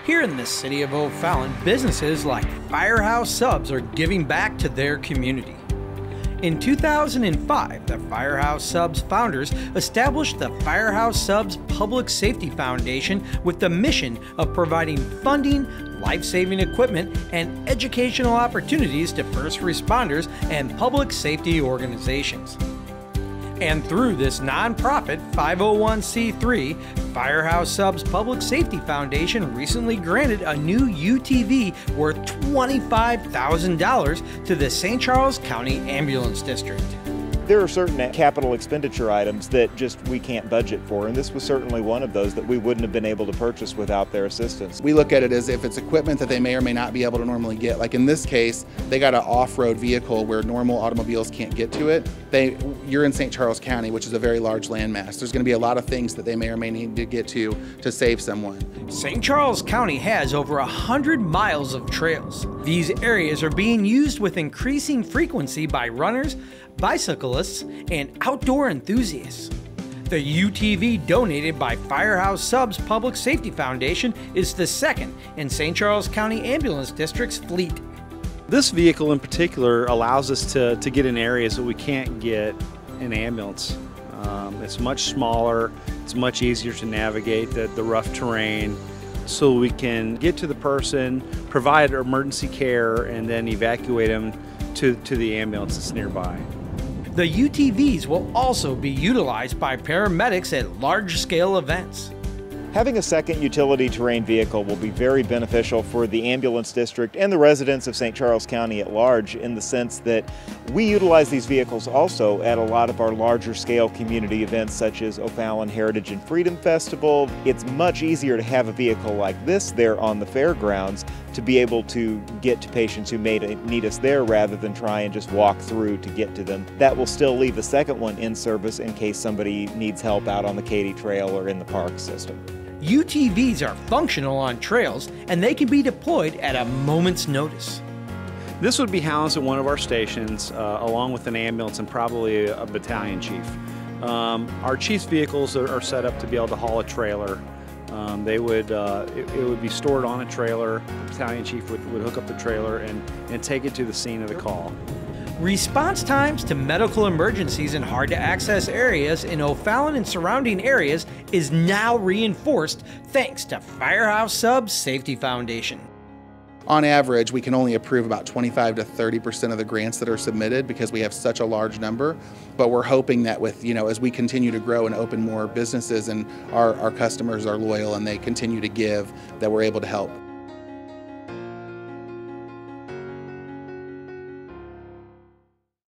Here in the city of O'Fallon, businesses like Firehouse Subs are giving back to their community. In 2005, the Firehouse Subs founders established the Firehouse Subs Public Safety Foundation with the mission of providing funding, life-saving equipment, and educational opportunities to first responders and public safety organizations. And through this nonprofit 501c3, Firehouse Subs Public Safety Foundation recently granted a new UTV worth $25,000 to the St. Charles County Ambulance District. There are certain capital expenditure items that we can't budget for, and this was certainly one of those that we wouldn't have been able to purchase without their assistance. We look at it as if it's equipment that they may or may not be able to normally get. Like in this case, they got an off-road vehicle where normal automobiles can't get to it. You're in St. Charles County, which is a very large landmass. There's going to be a lot of things that they may or may need to get to save someone. St. Charles County has over 100 miles of trails. These areas are being used with increasing frequency by runners, bicyclists, and outdoor enthusiasts. The UTV donated by Firehouse Subs Public Safety Foundation is the second in St. Charles County Ambulance District's fleet. This vehicle in particular allows us to get in areas that we can't get an ambulance. It's much smaller, it's much easier to navigate the rough terrain, so we can get to the person, provide emergency care, and then evacuate them to the ambulance that's nearby. The UTVs will also be utilized by paramedics at large-scale events. Having a second utility terrain vehicle will be very beneficial for the ambulance district and the residents of St. Charles County at large, in the sense that we utilize these vehicles also at a lot of our larger scale community events such as O'Fallon Heritage and Freedom Festival. It's much easier to have a vehicle like this there on the fairgrounds to be able to get to patients who may need us there rather than try and just walk through to get to them. That will still leave the second one in service in case somebody needs help out on the Katy Trail or in the park system. UTVs are functional on trails, and they can be deployed at a moment's notice. This would be housed at one of our stations along with an ambulance and probably a battalion chief. Our chief's vehicles are set up to be able to haul a trailer. It would be stored on a trailer. The battalion chief would hook up the trailer and take it to the scene of the call. Response times to medical emergencies in hard-to-access areas in O'Fallon and surrounding areas is now reinforced thanks to Firehouse Subs Safety Foundation. On average, we can only approve about 25 to 30% of the grants that are submitted because we have such a large number. But we're hoping that as we continue to grow and open more businesses and our customers are loyal and they continue to give, that we're able to help.